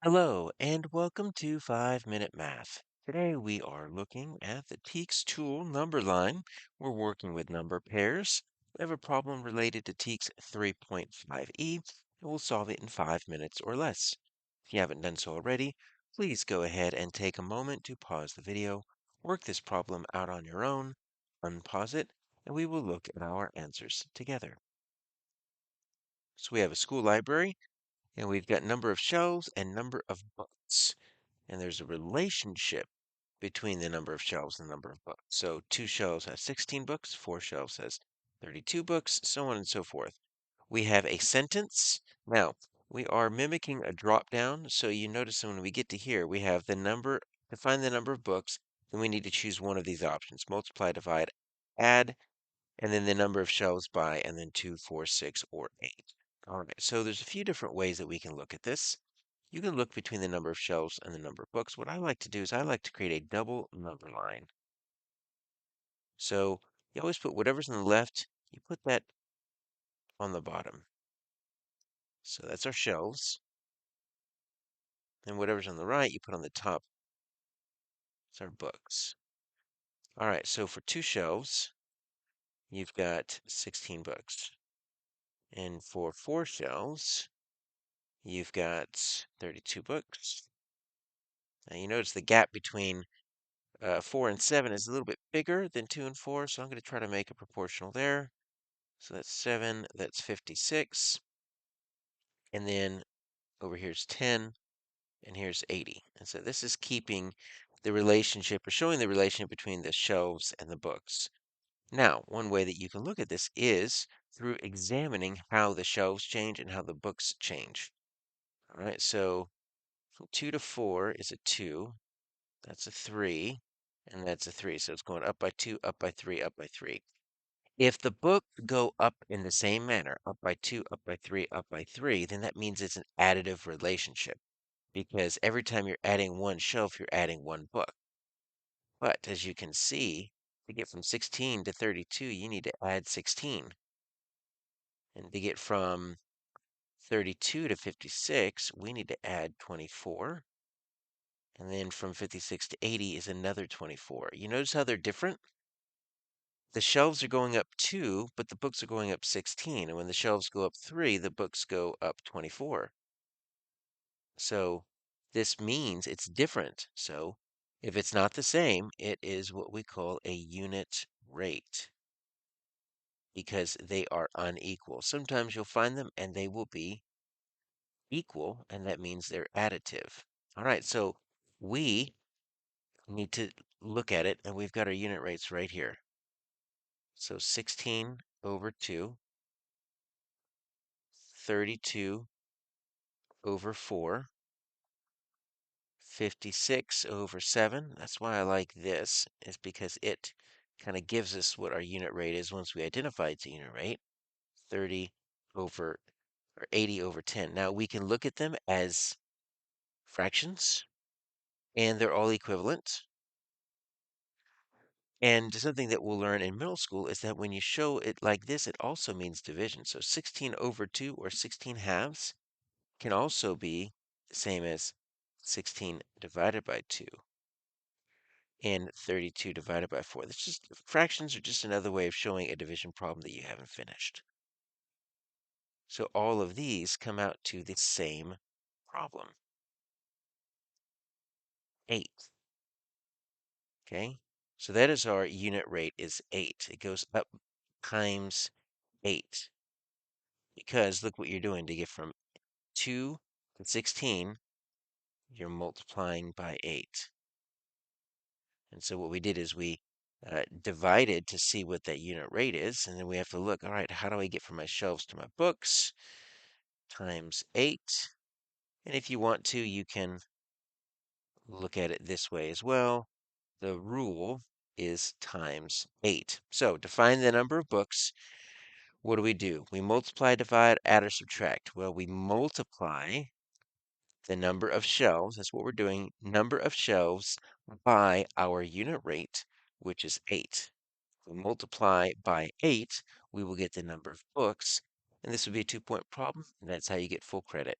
Hello, and welcome to 5 Minute Math. Today we are looking at the TEKS tool number line. We're working with number pairs. We have a problem related to TEKS 3.5e, and we'll solve it in 5 minutes or less. If you haven't done so already, please go ahead and take a moment to pause the video, work this problem out on your own, unpause it, and we will look at our answers together. So we have a school library, and we've got number of shelves and number of books. And there's a relationship between the number of shelves and the number of books. So two shelves has 16 books, four shelves has 32 books, so on and so forth. We have a sentence. Now, we are mimicking a drop down. So you notice that when we get to here, we have the number, to find the number of books, then we need to choose one of these options, multiply, divide, add, and then the number of shelves by, and then 2, 4, 6, or 8. All right, so there's a few different ways that we can look at this. You can look between the number of shelves and the number of books. What I like to do is I like to create a double number line. So you always put whatever's on the left, you put that on the bottom. So that's our shelves. And whatever's on the right, you put on the top. It's our books. All right, so for two shelves, you've got 16 books. And for four shelves, you've got 32 books. Now you notice the gap between 4 and 7 is a little bit bigger than 2 and 4, so I'm going to try to make it proportional there. So that's 7, that's 56. And then over here's 10, and here's 80. And so this is keeping the relationship or showing the relationship between the shelves and the books. Now, one way that you can look at this is through examining how the shelves change and how the books change. All right, so from 2 to 4 is a 2, that's a 3, and that's a 3. So it's going up by 2, up by 3, up by 3. If the books go up in the same manner, up by 2, up by 3, up by 3, then that means it's an additive relationship because every time you're adding one shelf, you're adding one book. But as you can see, to get from 16 to 32, you need to add 16. And to get from 32 to 56, we need to add 24. And then from 56 to 80 is another 24. You notice how they're different? The shelves are going up 2, but the books are going up 16. And when the shelves go up 3, the books go up 24. So this means it's different. So if it's not the same, it is what we call a unit rate because they are unequal. Sometimes you'll find them and they will be equal, and that means they're additive. All right, so we need to look at it, and we've got our unit rates right here. So 16 over 2, 32 over 4, 56 over 7. That's why I like this, is because it kind of gives us what our unit rate is once we identify it's a unit rate. 30 over, or 80 over 10. Now we can look at them as fractions, and they're all equivalent. And something that we'll learn in middle school is that when you show it like this, it also means division. So 16 over 2 or 16 halves can also be the same as 16 divided by 2 and 32 divided by 4. That's just fractions are just another way of showing a division problem that you haven't finished. So all of these come out to the same problem. 8. Okay? So that is our unit rate is 8. It goes up times 8. Because look what you're doing to get from 2 to 16, you're multiplying by 8. And so what we did is we divided to see what that unit rate is, and then we have to look, all right, how do I get from my shelves to my books? Times 8. And if you want to, you can look at it this way as well. The rule is times 8. So to find the number of books, what do? We multiply, divide, add, or subtract. Well, we multiply the number of shelves, that's what we're doing, number of shelves by our unit rate, which is 8. We multiply by 8, we will get the number of books, and this would be a 2-point problem, and that's how you get full credit.